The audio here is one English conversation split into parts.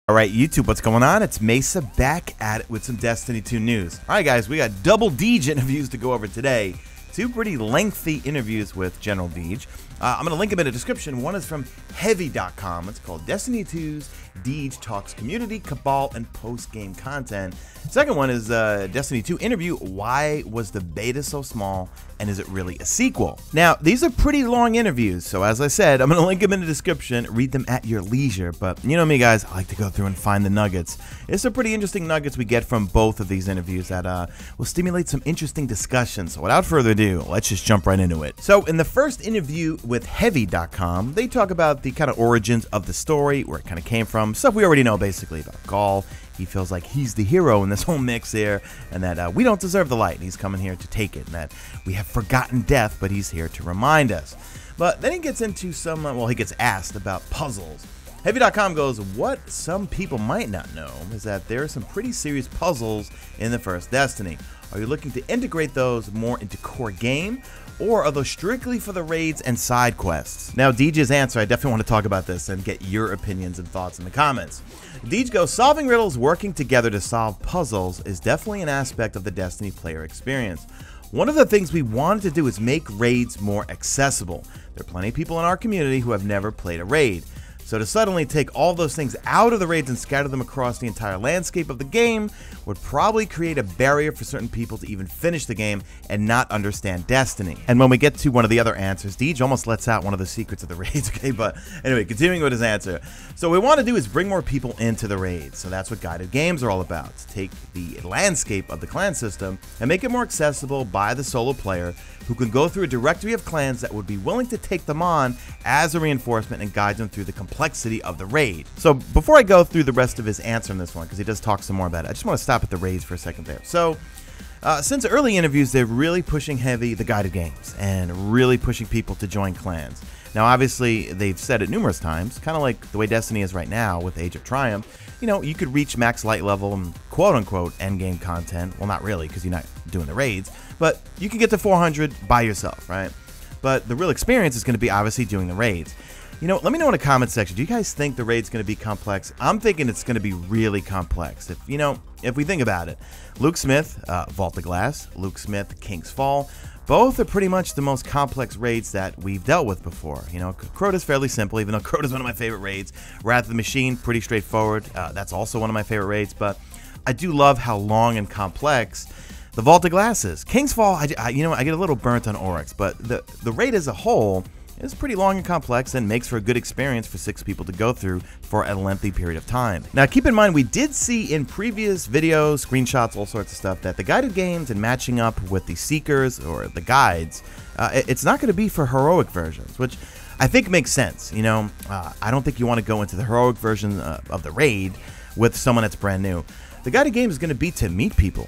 Alright YouTube, what's going on? It's Mesa back at it with some Destiny 2 news. Alright guys, we got double Deej interviews to go over today. Two pretty lengthy interviews with General Deej. I'm going to link them in the description. One is from heavy.com. It's called Destiny 2's Deej Talks Community, Cabal, and Post-Game Content. Second one is Destiny 2 interview, Why Was the Beta So Small, and Is It Really a Sequel? Now, these are pretty long interviews, so as I said, I'm going to link them in the description. Read them at your leisure, but you know me guys, I like to go through and find the nuggets. It's some pretty interesting nuggets we get from both of these interviews that will stimulate some interesting discussions. So without further ado, let's just jump right into it. So in the first interview with heavy.com, they talk about the kind of origins of the story, where it kind of came from, stuff we already know basically about Gaul. He feels like he's the hero in this whole mix here, and that we don't deserve the light, and he's coming here to take it, and that we have forgotten death, but he's here to remind us. But then he gets into some, well, he gets asked about puzzles. Heavy.com goes, what some people might not know is that there are some pretty serious puzzles in the first Destiny. Are you looking to integrate those more into core game, or are those strictly for the raids and side quests? Now, Deej's answer, I definitely want to talk about this and get your opinions and thoughts in the comments. Deej goes, solving riddles, working together to solve puzzles is definitely an aspect of the Destiny player experience. One of the things we wanted to do is make raids more accessible. There are plenty of people in our community who have never played a raid. So to suddenly take all those things out of the raids and scatter them across the entire landscape of the game would probably create a barrier for certain people to even finish the game and not understand Destiny. And when we get to one of the other answers, Deej almost lets out one of the secrets of the raids, okay? But anyway, continuing with his answer. So what we want to do is bring more people into the raids. So that's what guided games are all about. To take the landscape of the clan system and make it more accessible by the solo player who can go through a directory of clans that would be willing to take them on as a reinforcement and guide them through the complexity of the raid. So before I go through the rest of his answer in this one, because he does talk some more about it, I just want to stop at the raids for a second there. So since early interviews, they're really pushing heavy the guided games and really pushing people to join clans. Now, obviously, they've said it numerous times, kind of like the way Destiny is right now with Age of Triumph. You know, you could reach max light level and quote-unquote endgame content. Well, not really, because you're not doing the raids, but you can get to 400 by yourself, right? But the real experience is going to be obviously doing the raids. You know, let me know in the comment section, do you guys think the raid's going to be complex? I'm thinking it's going to be really complex. If we think about it, Luke Smith, Vault of Glass, Luke Smith, King's Fall, both are pretty much the most complex raids that we've dealt with before. You know, Crota's fairly simple, even though Crota's one of my favorite raids. Wrath of the Machine, pretty straightforward. That's also one of my favorite raids, but I do love how long and complex the Vault of Glass is. King's Fall, I get a little burnt on Oryx, but the raid as a whole is pretty long and complex and makes for a good experience for 6 people to go through for a lengthy period of time. Now keep in mind, we did see in previous videos, screenshots, all sorts of stuff, that the guided games and matching up with the Seekers or the guides, it's not going to be for heroic versions, which I think makes sense. You know, I don't think you want to go into the heroic version of the raid with someone that's brand new. The guided game is going to be to meet people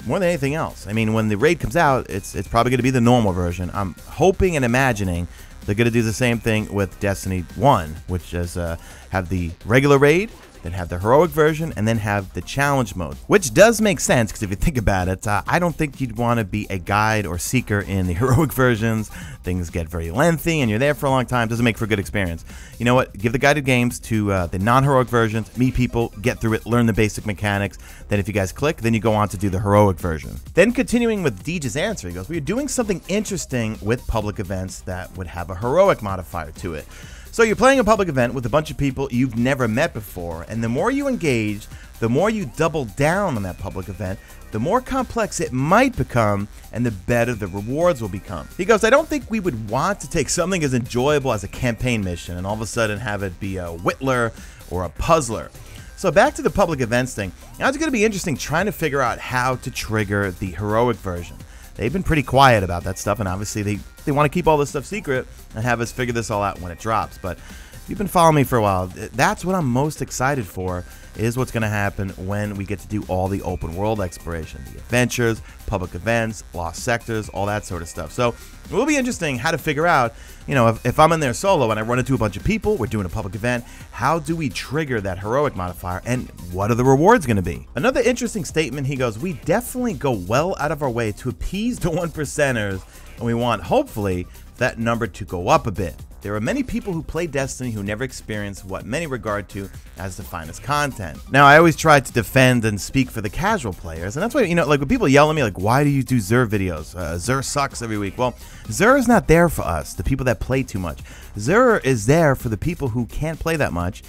more than anything else. I mean, when the raid comes out, it's probably going to be the normal version. I'm hoping and imagining they're going to do the same thing with Destiny 1, which is have the regular raid, then have the heroic version, and then have the challenge mode, which does make sense, because if you think about it, I don't think you'd want to be a guide or seeker in the heroic versions. Things get very lengthy, and you're there for a long time. Doesn't make for a good experience. You know what? Give the guided games to the non-heroic versions, meet people, get through it, learn the basic mechanics. Then if you guys click, then you go on to do the heroic version. Then continuing with Deej's answer, he goes, we're doing something interesting with public events that would have a heroic modifier to it. So you're playing a public event with a bunch of people you've never met before, and the more you engage, the more you double down on that public event, the more complex it might become, and the better the rewards will become. He goes, I don't think we would want to take something as enjoyable as a campaign mission and all of a sudden have it be a whittler or a puzzler. So back to the public events thing. Now it's going to be interesting trying to figure out how to trigger the heroic version. They've been pretty quiet about that stuff, and obviously they want to keep all this stuff secret and have us figure this all out when it drops. But if you've been following me for a while, that's what I'm most excited for, is what's going to happen when we get to do all the open world exploration, the adventures, public events, lost sectors, all that sort of stuff. So it will be interesting how to figure out, you know, if I'm in there solo and I run into a bunch of people, we're doing a public event, how do we trigger that heroic modifier, and what are the rewards going to be? Another interesting statement, he goes, we definitely go well out of our way to appease the 1%ers, and we want, hopefully, that number to go up a bit. there are many people who play Destiny who never experience what many regard to as the finest content. Now, I always try to defend and speak for the casual players, and that's why, like when people yell at me, like, why do you do Xur videos? Xur sucks every week. Well, Xur is not there for us, the people that play too much. Xur is there for the people who can't play that much,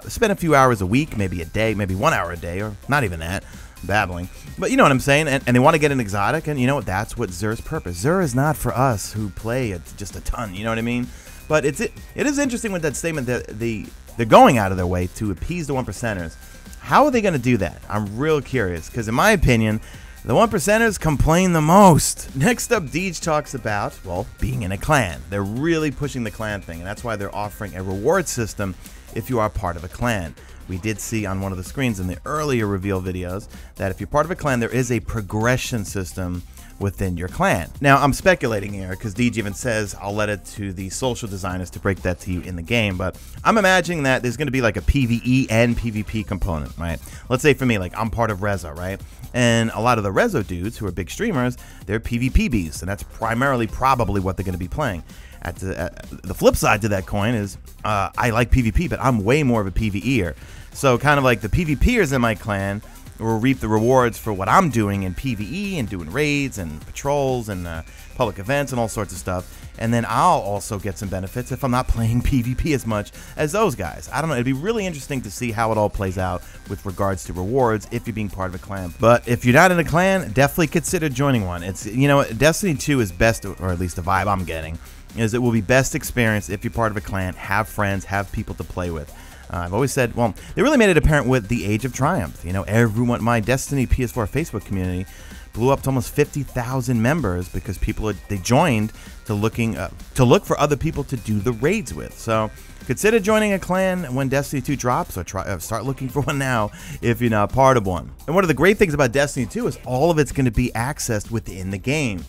spend a few hours a week, maybe a day, maybe 1 hour a day, or not even that. Babbling, but you know what I'm saying, and they want to get an exotic, and you know what, that's what Xur's purpose. Xur is not for us who play just a ton, you know what I mean? But it is interesting with that statement that they're going out of their way to appease the 1%ers. How are they going to do that? I'm real curious, because in my opinion, the 1%ers complain the most. Next up, Deej talks about, well, being in a clan. They're really pushing the clan thing, and that's why they're offering a reward system if you are part of a clan. We did see on one of the screens in the earlier reveal videos that if you're part of a clan, there is a progression system within your clan. Now, I'm speculating here because Deej even says, I'll let it to the social designers to break that to you in the game, but I'm imagining that there's going to be like a PvE and PvP component, right? Let's say for me, like I'm part of Rezo, right? And a lot of the Rezo dudes who are big streamers, they're PvP beasts, and that's primarily probably what they're going to be playing. At the flip side to that coin is I like PvP, but I'm way more of a PvEer. So kind of like the PvPers in my clan will reap the rewards for what I'm doing in PvE and doing raids and patrols and public events and all sorts of stuff. And then I'll also get some benefits if I'm not playing PvP as much as those guys. I don't know. It'd be really interesting to see how it all plays out with regards to rewards if you're being part of a clan. But if you're not in a clan, definitely consider joining one. It's, you know, Destiny 2 is best, or at least the vibe I'm getting, is it will be best experience if you're part of a clan, have friends, have people to play with. I've always said, well, they really made it apparent with the Age of Triumph. You know, everyone, my Destiny PS4 Facebook community blew up to almost 50,000 members because they joined to look for other people to do the raids with. So consider joining a clan when Destiny 2 drops, or start looking for one now if you're not part of one. And one of the great things about Destiny 2 is all of it's going to be accessed within the game.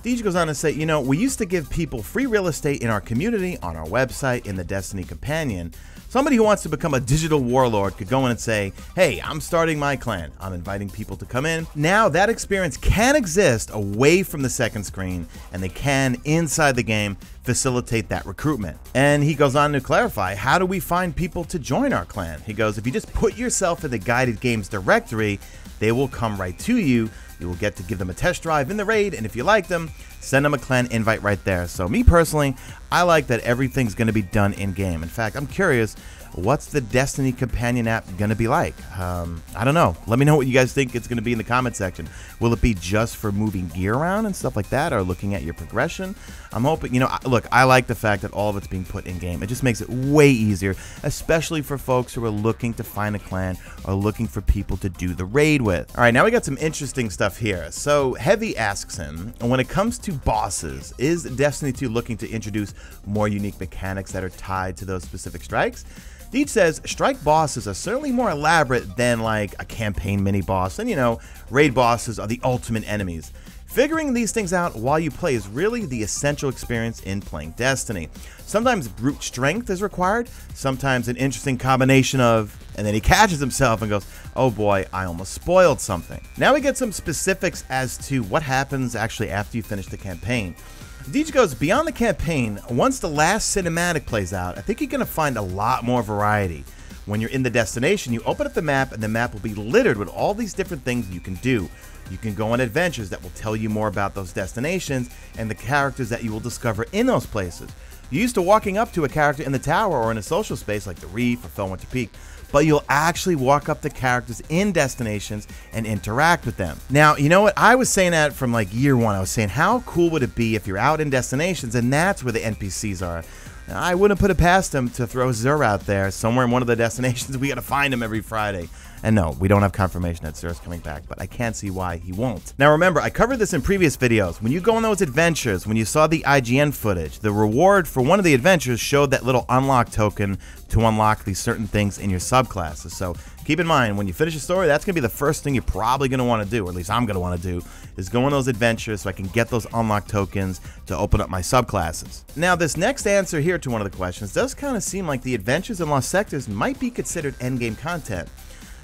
Deej goes on to say, you know, we used to give people free real estate in our community, on our website, in the Destiny Companion. Somebody who wants to become a digital warlord could go in and say, hey, I'm starting my clan. I'm inviting people to come in. Now that experience can exist away from the second screen, and they can, inside the game, facilitate that recruitment. And he goes on to clarify, how do we find people to join our clan? He goes, if you just put yourself in the guided games directory, they will come right to you. You will get to give them a test drive in the raid, and if you like them, send them a clan invite right there. So me personally, I like that everything's going to be done in-game. In fact, I'm curious, what's the Destiny Companion app going to be like? I don't know. Let me know what you guys think it's going to be in the comment section. Will it be just for moving gear around and stuff like that, or looking at your progression? I'm hoping, you know, look, I like the fact that all of it's being put in-game. It just makes it way easier, especially for folks who are looking to find a clan or looking for people to do the raid with. All right, now we got some interesting stuff here. So Heavy asks him, when it comes to bosses, is Destiny 2 looking to introduce more unique mechanics that are tied to those specific strikes? Deej says, strike bosses are certainly more elaborate than like a campaign mini boss, and you know, raid bosses are the ultimate enemies. Figuring these things out while you play is really the essential experience in playing Destiny. Sometimes brute strength is required, sometimes an interesting combination of, and then he catches himself and goes, oh boy, I almost spoiled something. Now we get some specifics as to what happens actually after you finish the campaign. Deej goes, beyond the campaign, once the last cinematic plays out, I think you're going to find a lot more variety. When you're in the destination, you open up the map, and the map will be littered with all these different things you can do. You can go on adventures that will tell you more about those destinations and the characters that you will discover in those places. You're used to walking up to a character in the tower or in a social space like the Reef or Fellwinter Peak, but you'll actually walk up to characters in destinations and interact with them. Now, you know what? I was saying that from like year one. I was saying, how cool would it be if you're out in destinations and that's where the NPCs are? Now, I wouldn't put it past him to throw Xur out there somewhere in one of the destinations. We got to find him every Friday. And no, we don't have confirmation that Xur's coming back, but I can't see why he won't. Now remember, I covered this in previous videos. When you go on those adventures, when you saw the IGN footage, the reward for one of the adventures showed that little unlock token to unlock these certain things in your subclasses. So keep in mind, when you finish a story, that's going to be the first thing you're probably going to want to do, or at least I'm going to want to do, is go on those adventures so I can get those unlock tokens to open up my subclasses. Now this next answer here to one of the questions does kind of seem like the adventures in Lost Sectors might be considered endgame content.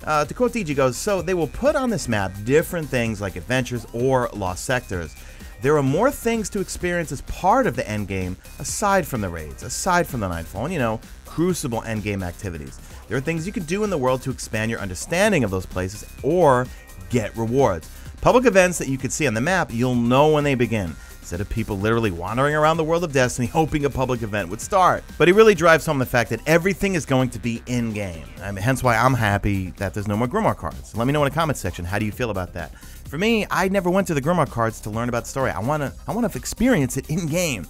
To quote Deej, he goes, so they will put on this map different things like adventures or lost sectors. there are more things to experience as part of the endgame aside from the raids, aside from the Nightfall, and Crucible endgame activities. There are things you can do in the world to expand your understanding of those places or get rewards. Public events that you can see on the map, you'll know when they begin, instead of people literally wandering around the world of Destiny hoping a public event would start. But he really drives home the fact that everything is going to be in-game. Hence why I'm happy that there's no more Grimoire cards. Let me know in the comment section, how do you feel about that? For me, I never went to the Grimoire cards to learn about the story. I want to experience it in-game.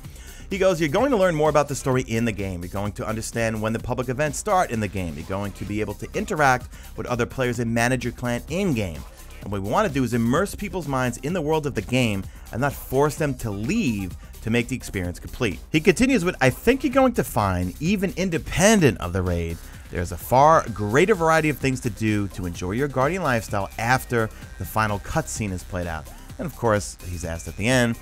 He goes, you're going to learn more about the story in the game. You're going to understand when the public events start in the game. You're going to be able to interact with other players and manage your clan in-game. And what we want to do is immerse people's minds in the world of the game and not force them to leave to make the experience complete. He continues with, I think you're going to find, even independent of the raid, there's a far greater variety of things to do to enjoy your Guardian lifestyle after the final cutscene is played out. And of course, he's asked at the end,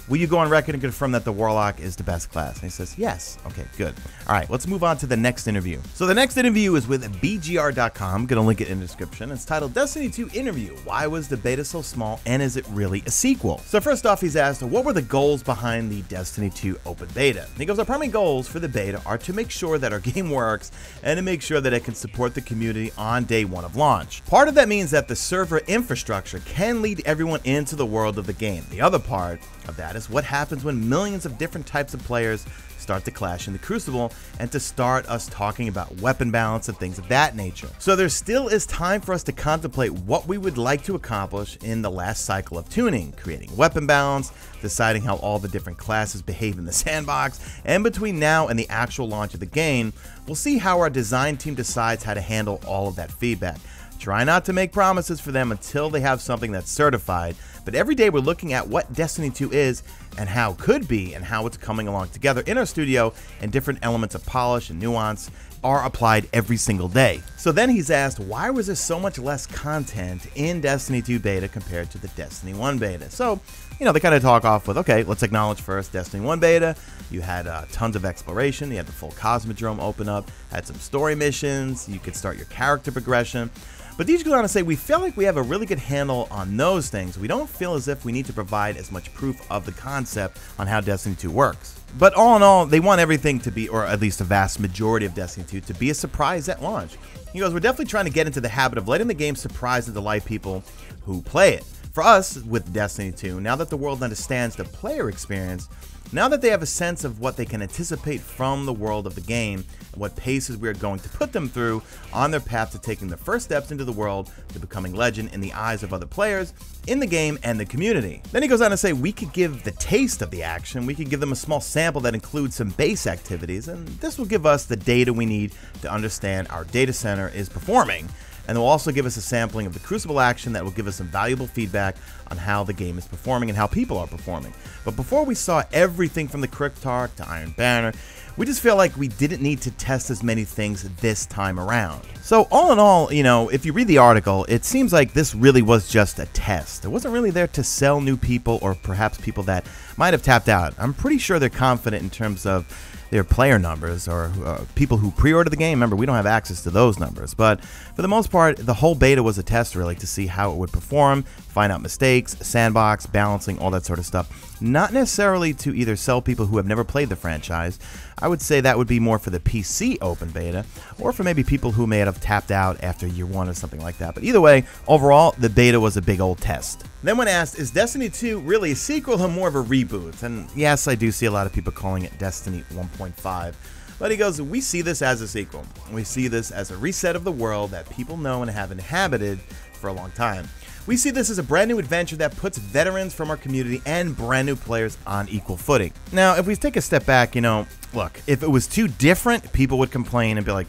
will you go on record and confirm that the Warlock is the best class? And he says, yes. Okay, good. All right, let's move on to the next interview. So the next interview is with BGR.com. I'm going to link it in the description. It's titled Destiny 2 Interview. Why was the beta so small, and is it really a sequel? So first off, he's asked, what were the goals behind the Destiny 2 open beta? And he goes, our primary goals for the beta are to make sure that our game works and to make sure that it can support the community on day one of launch. Part of that means that the server infrastructure can lead everyone into the world of the game. The other part of that is what happens when millions of different types of players start to clash in the Crucible, and to start us talking about weapon balance and things of that nature. So there still is time for us to contemplate what we would like to accomplish in the last cycle of tuning, creating weapon balance, deciding how all the different classes behave in the sandbox, and between now and the actual launch of the game, we'll see how our design team decides how to handle all of that feedback. Try not to make promises for them until they have something that's certified, but every day we're looking at what Destiny 2 is and how it could be and how it's coming along together in our studio, and different elements of polish and nuance are applied every single day. So then he's asked, why was there so much less content in Destiny 2 beta compared to the Destiny 1 beta? So, they kind of talk off with, okay, let's acknowledge first Destiny 1 beta, you had tons of exploration, you had the full Cosmodrome open up, had some story missions, you could start your character progression. But Deej goes on to say, we feel like we have a really good handle on those things. We don't feel as if we need to provide as much proof of the concept on how Destiny 2 works. But all in all, they want everything to be, or at least a vast majority of Destiny 2, to be a surprise at launch. He goes, we're definitely trying to get into the habit of letting the game surprise and delight people who play it. For us, with Destiny 2, now that the world understands the player experience, now that they have a sense of what they can anticipate from the world of the game, and what paces we are going to put them through on their path to taking the first steps into the world to becoming legend in the eyes of other players, in the game, and the community. Then he goes on to say, we could give the taste of the action, we could give them a small sample that includes some base activities, and this will give us the data we need to understand our data center is performing. And they'll also give us a sampling of the Crucible action that will give us some valuable feedback on how the game is performing and how people are performing. But before we saw everything from the Cryptarch to Iron Banner, we just feel like we didn't need to test as many things this time around. So all in all, if you read the article, it seems like this really was just a test. It wasn't really there to sell new people, or perhaps people that might have tapped out. I'm pretty sure they're confident in terms of their player numbers, or people who pre-order the game. Remember, we don't have access to those numbers, but for the most part, the whole beta was a test really to see how it would perform, find out mistakes, sandbox, balancing, all that sort of stuff. Not necessarily to either sell people who have never played the franchise. I would say that would be more for the PC open beta, or for maybe people who may have tapped out after year one or something like that. But either way, overall, the beta was a big old test. Then when asked, is Destiny 2 really a sequel or more of a reboot? And yes, I do see a lot of people calling it Destiny 1.5. But he goes, we see this as a sequel. We see this as a reset of the world that people know and have inhabited for a long time. We see this as a brand new adventure that puts veterans from our community and brand new players on equal footing. Now, if we take a step back, look, if it was too different, people would complain and be like,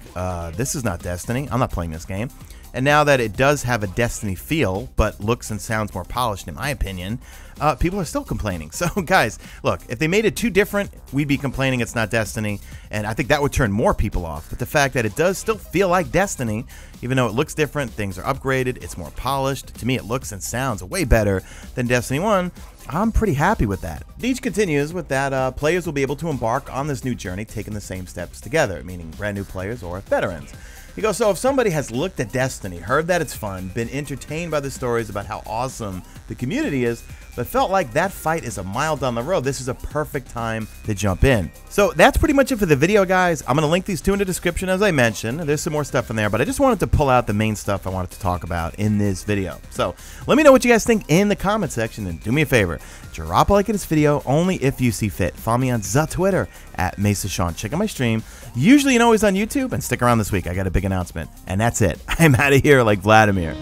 this is not Destiny, I'm not playing this game. And now that it does have a Destiny feel, but looks and sounds more polished in my opinion, people are still complaining. So guys, look, if they made it too different, we'd be complaining it's not Destiny, and I think that would turn more people off. But the fact that it does still feel like Destiny, even though it looks different, things are upgraded, it's more polished, to me it looks and sounds way better than Destiny 1, I'm pretty happy with that. Deej continues with that players will be able to embark on this new journey taking the same steps together, meaning brand new players or veterans. He goes, so if somebody has looked at Destiny, heard that it's fun, been entertained by the stories about how awesome the community is, but felt like that fight is a mile down the road. This is a perfect time to jump in. So that's pretty much it for the video, guys. I'm going to link these two in the description, as I mentioned. There's some more stuff in there, but I just wanted to pull out the main stuff I wanted to talk about in this video. So let me know what you guys think in the comment section, and do me a favor, drop a like in this video only if you see fit. Follow me on the Twitter at Mesa Sean. Check out my stream, usually and always on YouTube, and stick around this week. I got a big announcement, and that's it. I'm out of here like Vladimir.